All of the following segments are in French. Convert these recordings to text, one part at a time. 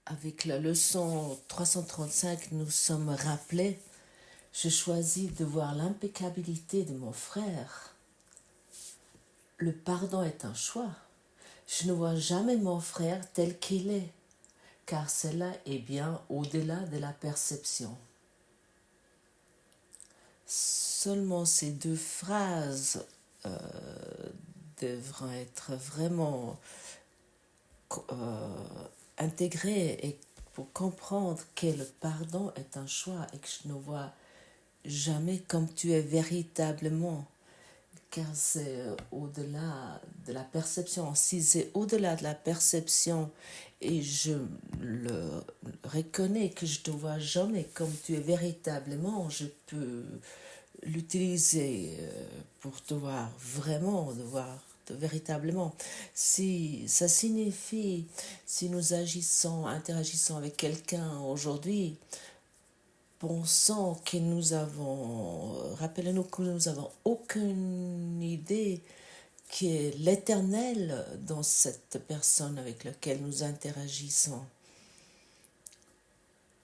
avec la leçon 335, nous sommes rappelés, je choisis de voir l'impeccabilité de mon frère. Le pardon est un choix. Je ne vois jamais mon frère tel qu'il est, car cela est bien au-delà de la perception. Seulement ces deux phrases devront être vraiment intégrées et pour comprendre que le pardon est un choix et que je ne vois jamais comme tu es véritablement, car c'est au-delà de la perception. Si c'est au-delà de la perception et je le reconnais que je ne te vois jamais comme tu es véritablement, je peux l'utiliser pour te voir vraiment, de voir véritablement. Si ça signifie, si nous agissons, interagissons avec quelqu'un aujourd'hui, pensons que nous avons, rappelez-nous que nous n'avons aucune idée qui est l'éternel dans cette personne avec laquelle nous interagissons.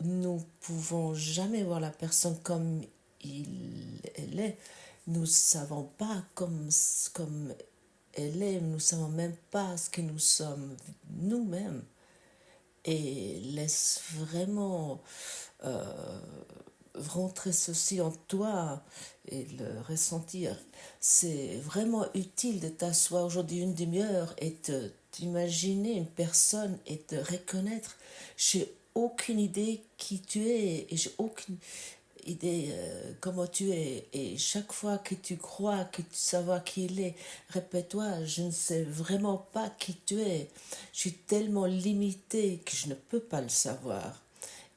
Nous pouvons jamais voir la personne comme elle est. Nous ne savons pas comme elle est. Nous ne savons même pas ce que nous sommes nous-mêmes. Et laisse vraiment rentrer ceci en toi et le ressentir. C'est vraiment utile de t'asseoir aujourd'hui une demi-heure et t'imaginer une personne et te reconnaître. J'ai aucune idée qui tu es et j'ai aucune idée comment tu es. Et chaque fois que tu crois que tu sais qui il est, répète-toi, je ne sais vraiment pas qui tu es. Je suis tellement limitée que je ne peux pas le savoir.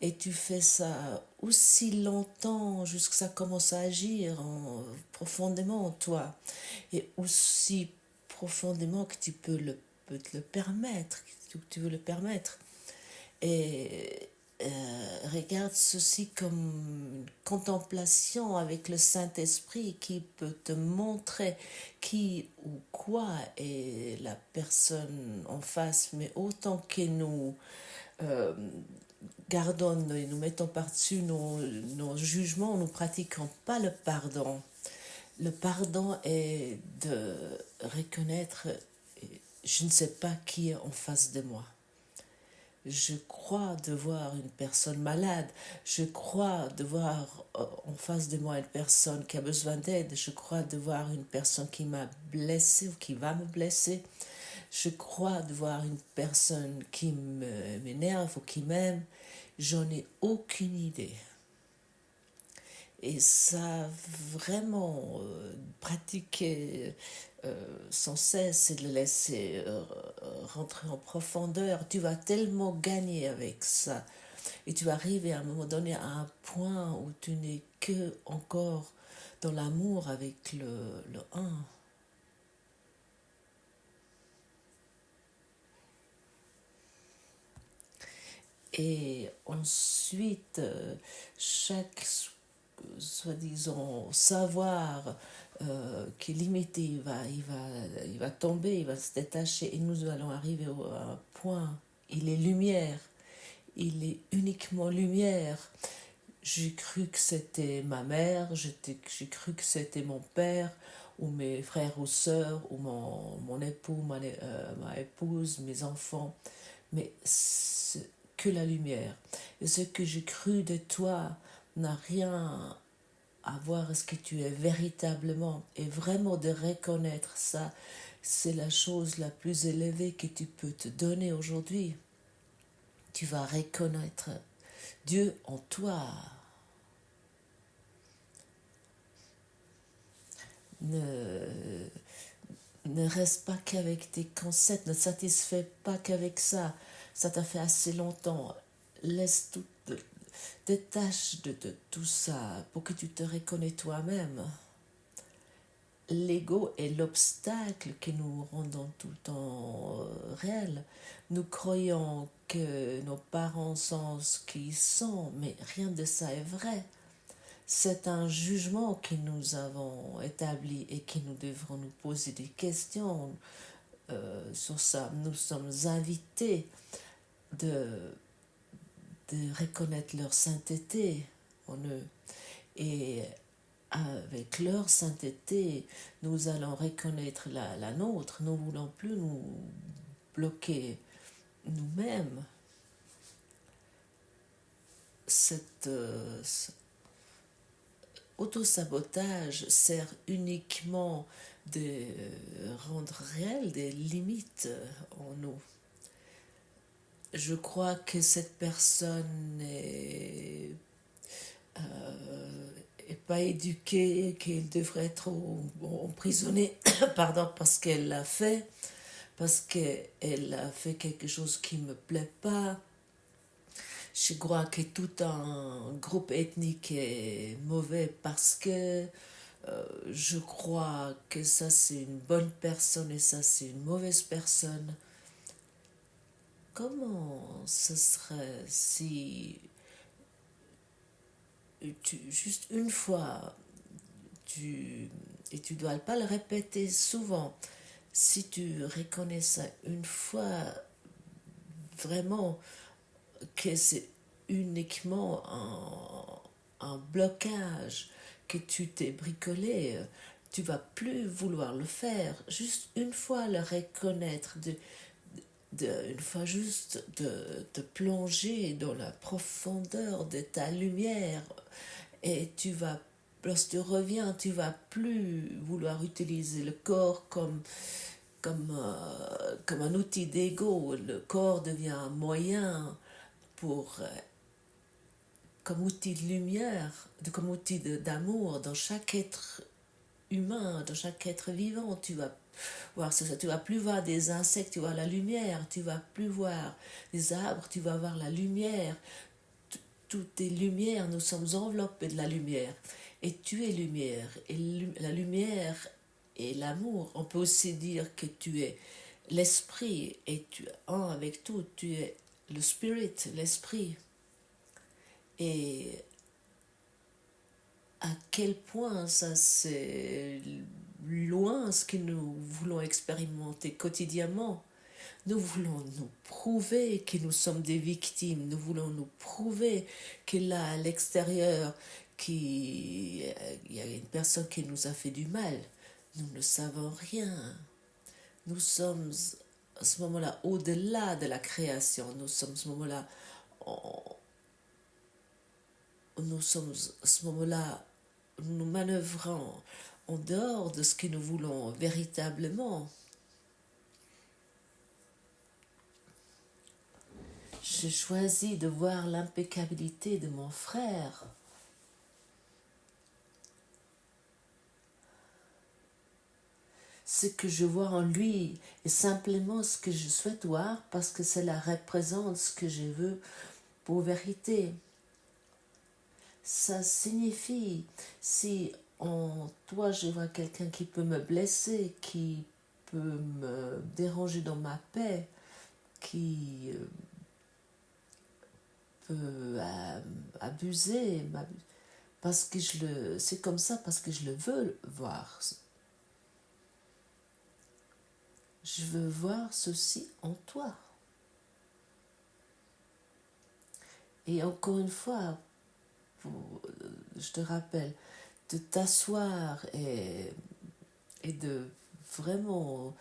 Et tu fais ça aussi longtemps jusqu'à ce que ça commence à agir profondément en toi. Et aussi profondément que tu peux te le permettre, que tu veux le permettre. Et regarde ceci comme une contemplation avec le Saint-Esprit qui peut te montrer qui ou quoi est la personne en face, mais autant que nous gardons et nous mettons par-dessus nos jugements, nous ne pratiquons pas le pardon. Le pardon est de reconnaître, je ne sais pas qui est en face de moi. Je crois devoir une personne malade. Je crois devoir en face de moi une personne qui a besoin d'aide. Je crois devoir une personne qui m'a blessé ou qui va me blesser. Je crois devoir une personne qui m'énerve ou qui m'aime. J'en ai aucune idée. Et ça, vraiment, pratiquer sans cesse et le laisser rentrer en profondeur, tu vas tellement gagner avec ça. Et tu vas arriver à un moment donné à un point où tu n'es que encore dans l'amour avec le un. Et ensuite, chaque soi-disant savoir qui est limité, il va tomber, il va se détacher et nous allons arriver à un point. Il est lumière, il est uniquement lumière. J'ai cru que c'était ma mère, j'ai cru que c'était mon père, ou mes frères ou sœurs, ou mon époux, ma épouse, mes enfants. Mais c'est que la lumière. Et ce que j'ai cru de toi n'a rien à voir ce que tu es véritablement. Et vraiment de reconnaître ça, c'est la chose la plus élevée que tu peux te donner aujourd'hui. Tu vas reconnaître Dieu en toi. Ne, ne reste pas qu'avec tes concepts, ne satisfais pas qu'avec ça. Ça t'a fait assez longtemps. Laisse tout, détache de tout ça pour que tu te reconnais toi-même. L'ego est l'obstacle que nous rendons tout le temps réel. Nous croyons que nos parents sont ce qu'ils sont, mais rien de ça est vrai. C'est un jugement que nous avons établi et que nous devrons nous poser des questions sur ça. Nous sommes invités de de reconnaître leur sainteté en eux. Et avec leur sainteté, nous allons reconnaître la nôtre. Nous ne voulons plus nous bloquer nous-mêmes. Cet autosabotage sert uniquement de rendre réelles des limites en nous. Je crois que cette personne est pas éduquée, qu'elle devrait être emprisonnée pardon, parce qu'elle l'a fait, parce qu'elle a fait quelque chose qui ne me plaît pas. Je crois que tout un groupe ethnique est mauvais parce que je crois que ça c'est une bonne personne et ça c'est une mauvaise personne. Comment ce serait si juste une fois, et tu ne dois pas le répéter souvent, si tu reconnais ça une fois, vraiment que c'est uniquement un blocage que tu t'es bricolé, tu vas plus vouloir le faire. Juste une fois le reconnaître, une fois juste de plonger dans la profondeur de ta lumière, et lorsque tu reviens, tu vas plus vouloir utiliser le corps comme un outil d'ego. Le corps devient un moyen comme outil de lumière, comme outil d'amour dans chaque être humain, dans chaque être vivant. Tu vas voir ça, tu vas plus voir des insectes, tu vas voir la lumière, tu vas plus voir des arbres, tu vas voir la lumière. Toutes les lumières, nous sommes enveloppés de la lumière. Et tu es lumière. Et la lumière et l'amour. On peut aussi dire que tu es l'esprit et tu es un avec tout. Tu es le spirit, l'esprit. Et à quel point ça c'est loin ce que nous voulons expérimenter quotidiennement. Nous voulons nous prouver que nous sommes des victimes. Nous voulons nous prouver que là, à l'extérieur, il y a une personne qui nous a fait du mal. Nous ne savons rien. Nous sommes à ce moment-là au-delà de la création. Nous sommes à ce moment-là, nous manœuvrons en dehors de ce que nous voulons véritablement. J'ai choisi de voir l'impeccabilité de mon frère. Ce que je vois en lui est simplement ce que je souhaite voir parce que cela représente ce que je veux pour vérité. Ça signifie, si en toi je vois quelqu'un qui peut me blesser, qui peut me déranger dans ma paix, qui peut abuser, parce que c'est comme ça, parce que je le veux voir. Je veux voir ceci en toi. Et encore une fois, je te rappelle, de t'asseoir et de vraiment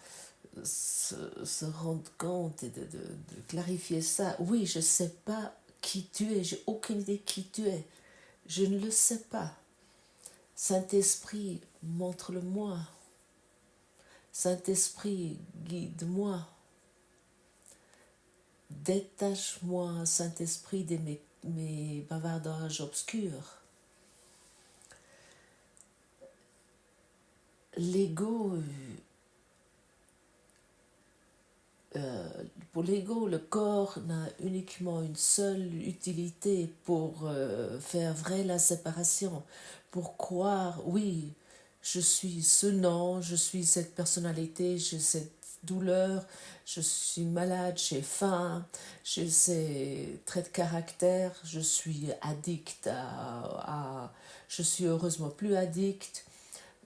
se rendre compte et de clarifier ça. Oui, je ne sais pas qui tu es, j'ai aucune idée qui tu es. Je ne le sais pas. Saint-Esprit, montre-le-moi. Saint-Esprit, guide-moi. Détache-moi, Saint-Esprit, de mes bavardages obscurs. L'ego, pour l'ego, le corps n'a uniquement une seule utilité pour faire vrai la séparation, pour croire, oui, je suis ce nom, je suis cette personnalité, j'ai cette douleur, je suis malade, j'ai faim, j'ai ces traits de caractère, je suis addict je suis heureusement plus addict,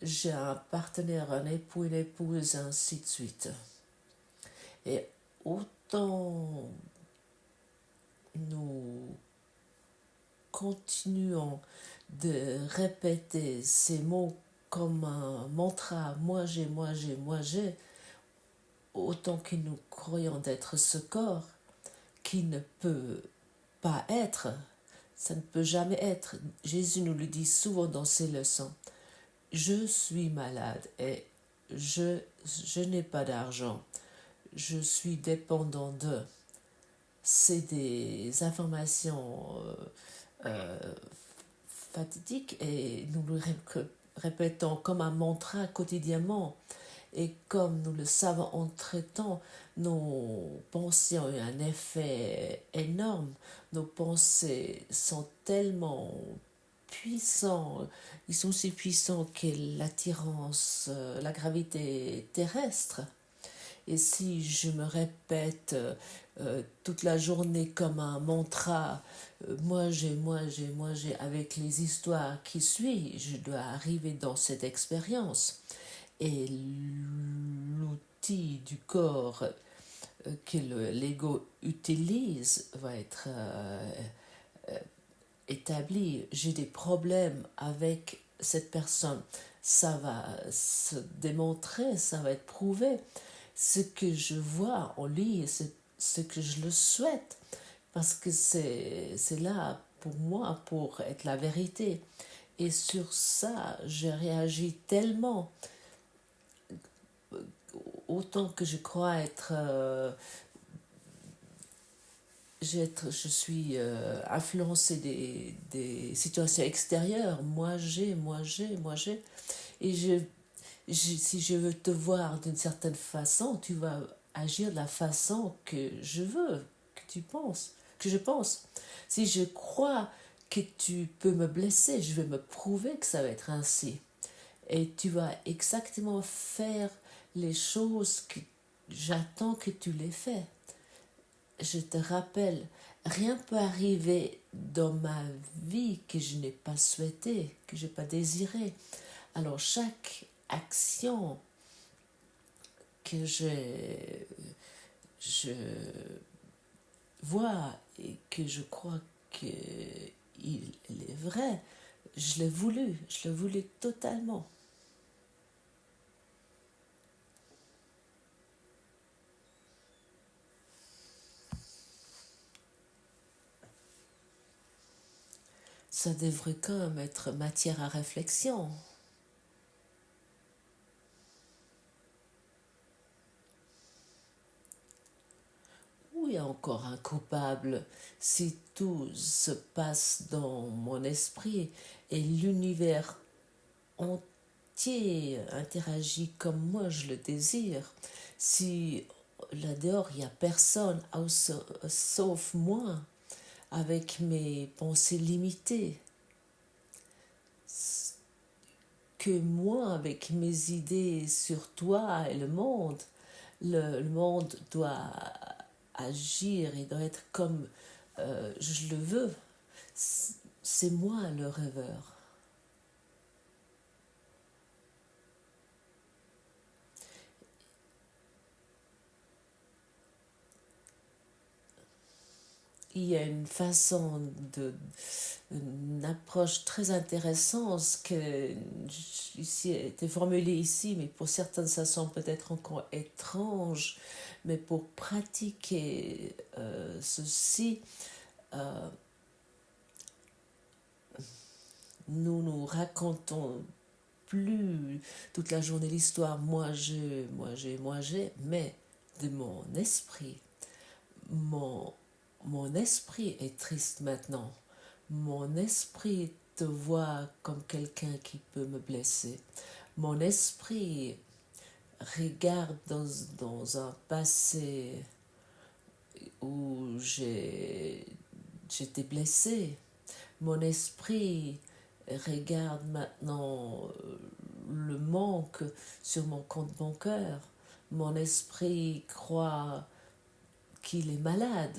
j'ai un partenaire, un époux, une épouse, ainsi de suite. Et autant nous continuons de répéter ces mots comme un mantra, moi j'ai, moi j'ai, moi j'ai, autant que nous croyons d'être ce corps qui ne peut pas être, ça ne peut jamais être. Jésus nous le dit souvent dans ses leçons. Je suis malade et je n'ai pas d'argent. Je suis dépendant de. C'est des informations fatidiques et nous le répétons comme un mantra quotidiennement. Et comme nous le savons entre-temps, nos pensées ont eu un effet énorme. Nos pensées sont tellement puissants, ils sont aussi puissants que l'attirance, la gravité terrestre. Et si je me répète toute la journée comme un mantra, moi j'ai, moi j'ai, moi j'ai, avec les histoires qui suivent, je dois arriver dans cette expérience. Et l'outil du corps que l'ego utilise va être établi. J'ai des problèmes avec cette personne. Ça va se démontrer, ça va être prouvé. Ce que je vois en lui, c'est ce que je le souhaite. Parce que c'est là pour moi, pour être la vérité. Et sur ça, j'ai réagi tellement autant que je crois être, je suis influencée des situations extérieures. Moi j'ai, moi j'ai, moi j'ai. Et si je veux te voir d'une certaine façon, tu vas agir de la façon que je veux, que tu penses, que je pense. Si je crois que tu peux me blesser, je vais me prouver que ça va être ainsi. Et tu vas exactement faire les choses que j'attends que tu les fais. Je te rappelle, rien peut arriver dans ma vie que je n'ai pas souhaité, que je n'ai pas désiré. Alors chaque action que je vois et que je crois qu'il est vrai, je l'ai voulu totalement. Ça devrait quand même être matière à réflexion. Où il y a encore un coupable si tout se passe dans mon esprit et l'univers entier interagit comme moi je le désire? Si là-dehors il n'y a personne sauf moi, avec mes pensées limitées, que moi avec mes idées sur toi et le monde doit agir et doit être comme je le veux. C'est moi le rêveur. Il y a une façon une approche très intéressante que ici était formulée ici, mais pour certains ça semble peut-être encore étrange, mais pour pratiquer ceci, euh, nous racontons plus toute la journée l'histoire moi j'ai, moi j'ai, moi j'ai, mais de mon esprit. Mon, mon esprit est triste maintenant. Mon esprit te voit comme quelqu'un qui peut me blesser. Mon esprit regarde dans un passé où j'étais blessé. Mon esprit regarde maintenant le manque sur mon compte bancaire. Mon esprit croit qu'il est malade.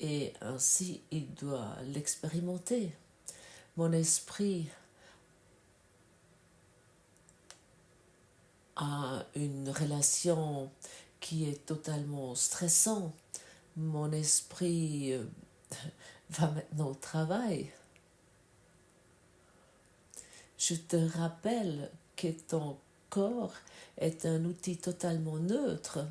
Et ainsi, il doit l'expérimenter. Mon esprit a une relation qui est totalement stressante. mon esprit va maintenant au travail. Je te rappelle que ton corps est un outil totalement neutre.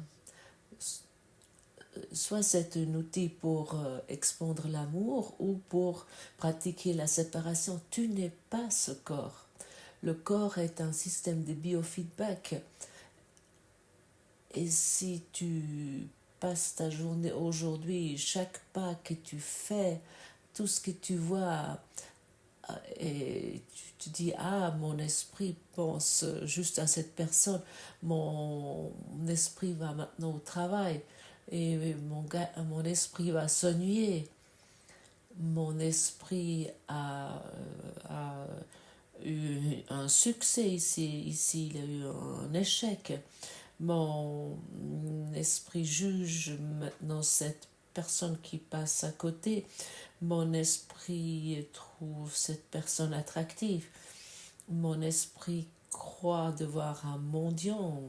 Soit c'est un outil pour expandre l'amour ou pour pratiquer la séparation. Tu n'es pas ce corps. Le corps est un système de biofeedback. Et si tu passes ta journée aujourd'hui, chaque pas que tu fais, tout ce que tu vois, et tu te dis, ah, mon esprit pense juste à cette personne, mon esprit va maintenant au travail, et mon esprit va s'ennuyer, mon esprit a eu un succès ici il a eu un échec. Mon esprit juge maintenant cette personne qui passe à côté. Mon esprit trouve cette personne attractive. Mon esprit croit devoir un mendiant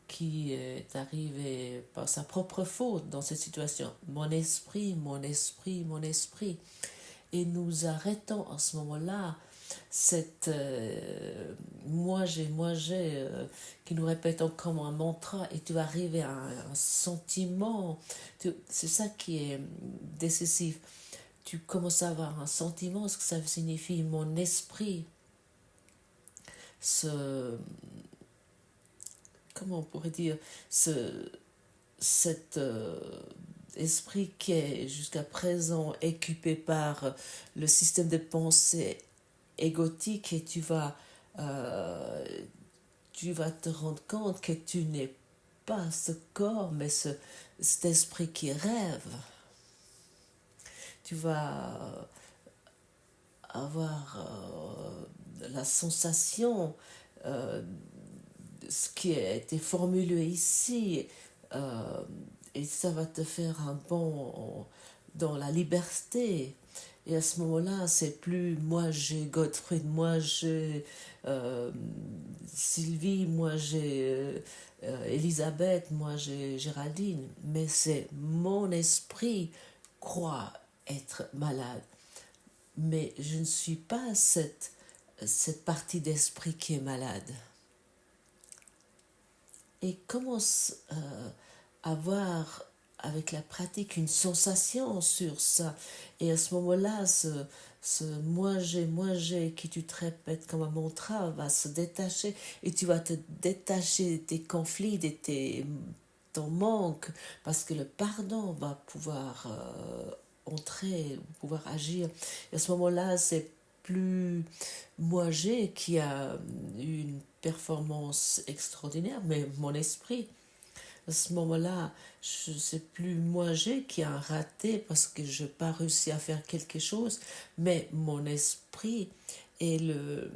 qui est arrivé par sa propre faute dans cette situation. Mon esprit, mon esprit, mon esprit. Et nous arrêtons en ce moment-là cette moi j'ai qui nous répétons comme un mantra, et tu vas arriver à un sentiment. C'est ça qui est décisif. Tu commences à avoir un sentiment, ce que ça signifie. Mon esprit, comment on pourrait dire, cet esprit qui est jusqu'à présent équipé par le système de pensée égotique, et tu vas te rendre compte que tu n'es pas ce corps, mais cet esprit qui rêve. Tu vas avoir la sensation, ce qui a été formulé ici, et ça va te faire un bond dans la liberté. Et à ce moment-là, c'est plus moi j'ai Gottfried, moi j'ai Sylvie, moi j'ai Elisabeth, moi j'ai Géraldine, mais c'est mon esprit croit être malade. Mais je ne suis pas cette partie d'esprit qui est malade. Et commence à avoir avec la pratique une sensation sur ça. Et à ce moment-là, ce moi j'ai qui tu te répètes comme un mantra va se détacher, et tu vas te détacher de tes conflits, de ton manque, parce que le pardon va pouvoir entrer, pouvoir agir. Et à ce moment-là, c'est plus moi j'ai qui a eu une performance extraordinaire, mais mon esprit. À ce moment-là, je sais plus moi j'ai qui a raté parce que je n'ai pas réussi à faire quelque chose, mais mon esprit et le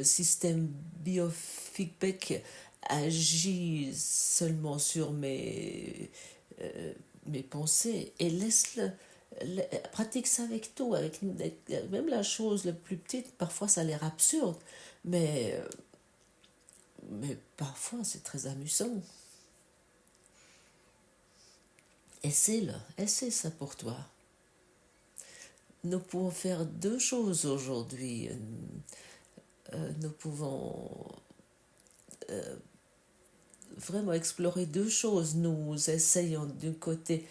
système biofeedback agit seulement sur mes pensées, et pratique ça avec tout, avec même la chose la plus petite. Parfois ça a l'air absurde, mais parfois c'est très amusant. Essaie ça pour toi. Nous pouvons faire deux choses aujourd'hui. Nous pouvons vraiment explorer deux choses. Nous essayons d'un côté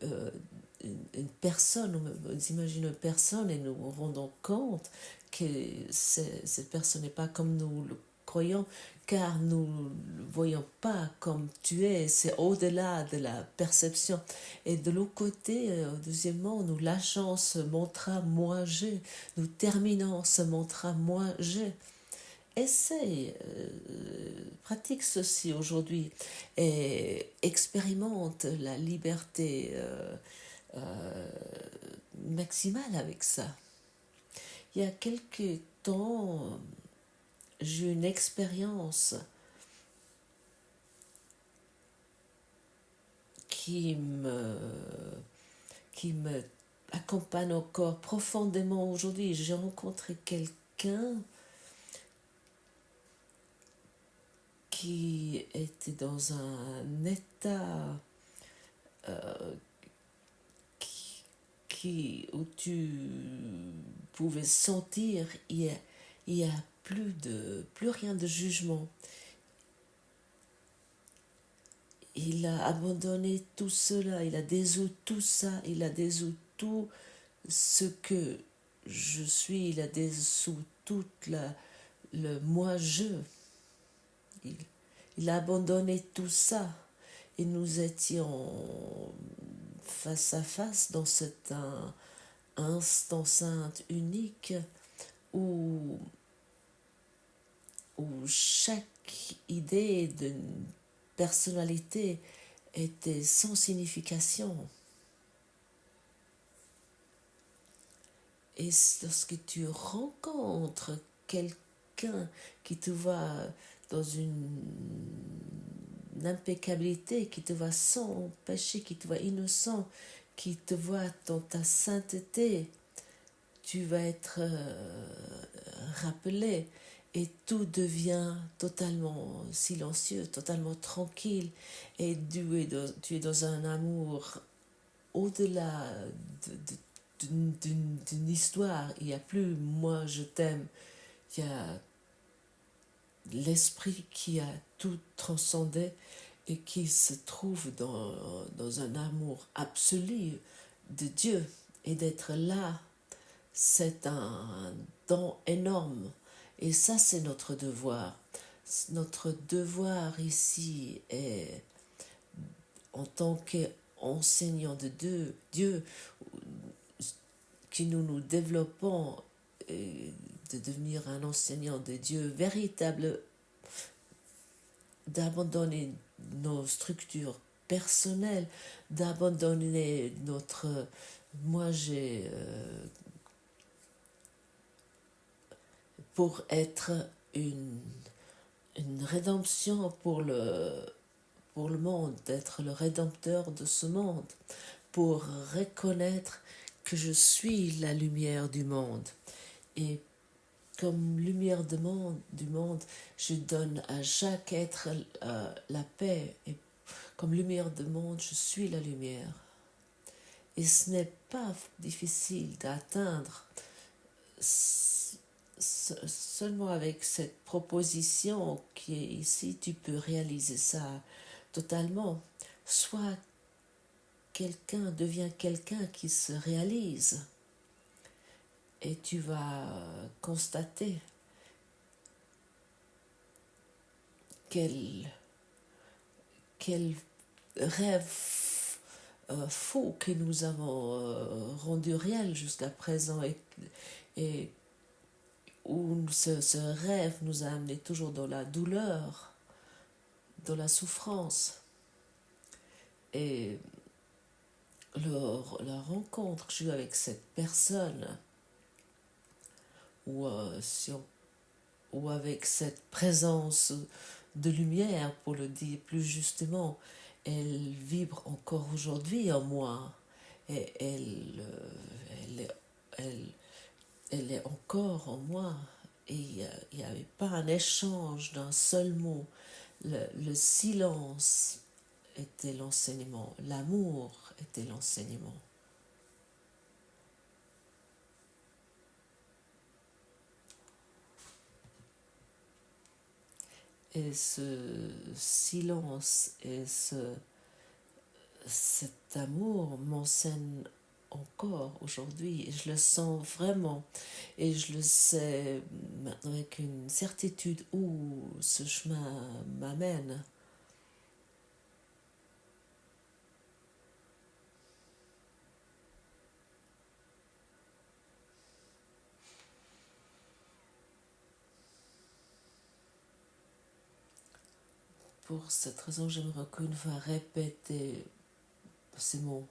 une personne, on imagine une personne, et nous rendons compte que cette personne n'est pas comme nous le croyons, car nous ne le voyons pas comme tu es, c'est au-delà de la perception. Et de l'autre côté, deuxièmement, nous lâchons ce mantra moi j'ai, nous terminons ce mantra moi j'ai. Essaye, pratique ceci aujourd'hui et expérimente la liberté maximale avec ça. Il y a quelques temps, j'ai eu une expérience qui me accompagne encore profondément aujourd'hui. J'ai rencontré quelqu'un qui était dans un état où tu pouvais sentir, il y a plus rien de jugement. Il a abandonné tout cela, il a désous tout ça, il a désous tout ce que je suis, il a désous tout le moi-je. Il, il a abandonné tout ça. Et nous étions face à face dans cet instant sainte unique où chaque idée de personnalité était sans signification. Et lorsque tu rencontres quelqu'un qui te voit dans une impeccabilité, qui te voit sans péché, qui te voit innocent, qui te voit dans ta sainteté, tu vas être rappelé et tout devient totalement silencieux, totalement tranquille et tu es dans un amour au-delà d'une histoire. Il n'y a plus moi je t'aime, il y a l'esprit qui a tout transcendé et qui se trouve dans un amour absolu de Dieu. Et d'être là, c'est un don énorme. Et ça, c'est notre devoir. Notre devoir ici est, en tant qu'enseignant de Dieu, que nous développons de devenir un enseignant de Dieu véritable, d'abandonner nos structures personnelles, d'abandonner notre pour être une rédemption pour le monde, d'être le rédempteur de ce monde, pour reconnaître que je suis la lumière du monde. Et comme lumière du monde, je donne à chaque être la paix. Et comme lumière du monde, je suis la lumière. Et ce n'est pas difficile d'atteindre. Seulement avec cette proposition qui est ici, tu peux réaliser ça totalement. Soit devient quelqu'un qui se réalise. Et tu vas constater quel rêve fou que nous avons rendu réel jusqu'à présent et où ce rêve nous a amené toujours dans la douleur, dans la souffrance. Et la rencontre que j'ai eue avec cette personne, ou avec cette présence de lumière, pour le dire plus justement, elle vibre encore aujourd'hui en moi. Et elle est encore en moi. Et il n'y avait pas un échange d'un seul mot. Le silence était l'enseignement. L'amour était l'enseignement. Et ce silence et cet amour m'enseigne encore aujourd'hui. Et je le sens vraiment. Et je le sais maintenant avec une certitude où ce chemin m'amène. Pour cette raison, j'aimerais qu'une fois répéter ces mots.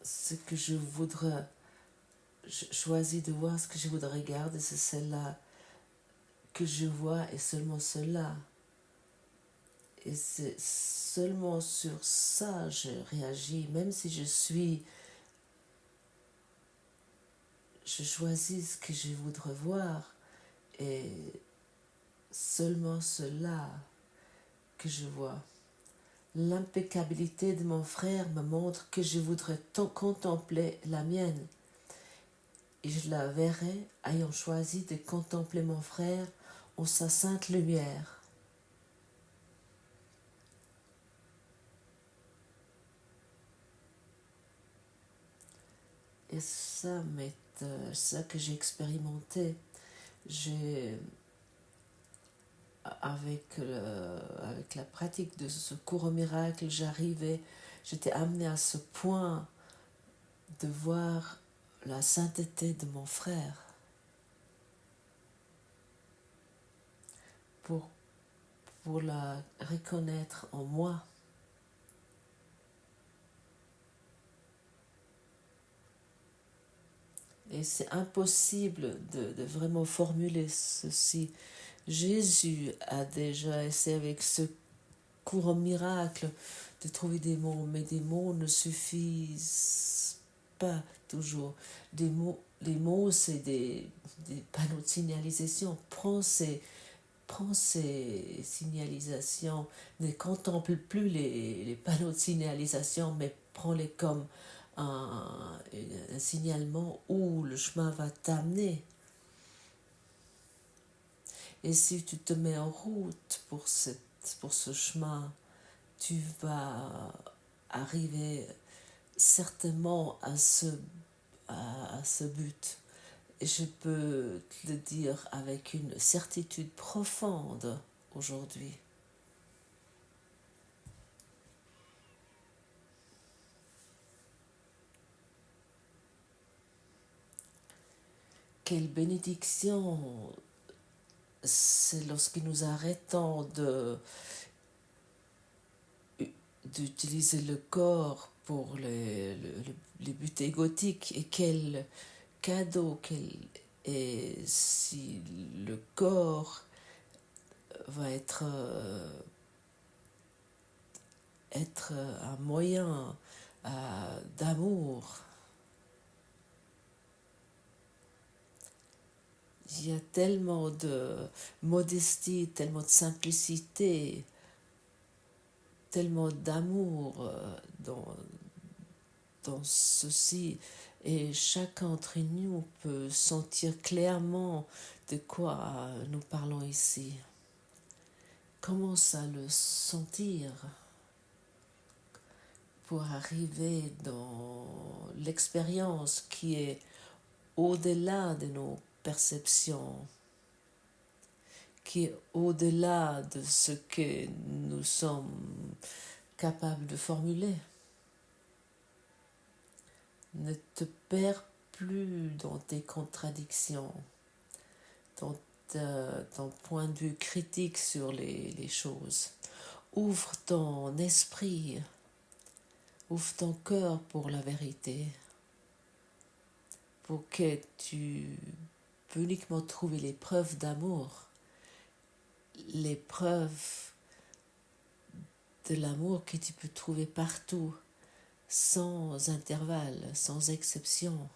Ce que je voudrais, je choisis de voir ce que je voudrais regarder, c'est celle-là que je vois et seulement cela. Et c'est seulement sur ça je réagis, même si je choisis ce que je voudrais voir et seulement cela que je vois. L'impeccabilité de mon frère me montre que je voudrais contempler la mienne. Et je la verrai ayant choisi de contempler mon frère en sa sainte lumière. Et ça, ça que j'ai expérimenté, avec la pratique de ce cours au miracle, j'étais amenée à ce point de voir la sainteté de mon frère pour la reconnaître en moi. Et c'est impossible de vraiment formuler ceci. Jésus a déjà essayé avec ce cours au miracle de trouver des mots, mais des mots ne suffisent pas toujours. Les mots, c'est des panneaux de signalisation. Prends ces signalisations, ne contemple plus les panneaux de signalisation, mais prends-les comme un signalement où le chemin va t'amener. Et si tu te mets en route pour ce chemin, tu vas arriver certainement à ce but. Et je peux te le dire avec une certitude profonde aujourd'hui. Quelle bénédiction c'est lorsque nous arrêtons d'utiliser le corps pour les buts égotiques, et quel cadeau et si le corps va être un moyen d'amour. Il y a tellement de modestie, tellement de simplicité, tellement d'amour dans ceci. Et chacun d'entre nous peut sentir clairement de quoi nous parlons ici. Commence à le sentir pour arriver dans l'expérience qui est au-delà de nos perceptions, qui est au-delà de ce que nous sommes capables de formuler. Ne te perds plus dans tes contradictions, dans ton point de vue critique sur les choses. Ouvre ton esprit, ouvre ton cœur pour la vérité, pour que tu peux uniquement trouver les preuves d'amour, les preuves de l'amour que tu peux trouver partout, sans intervalle, sans exception.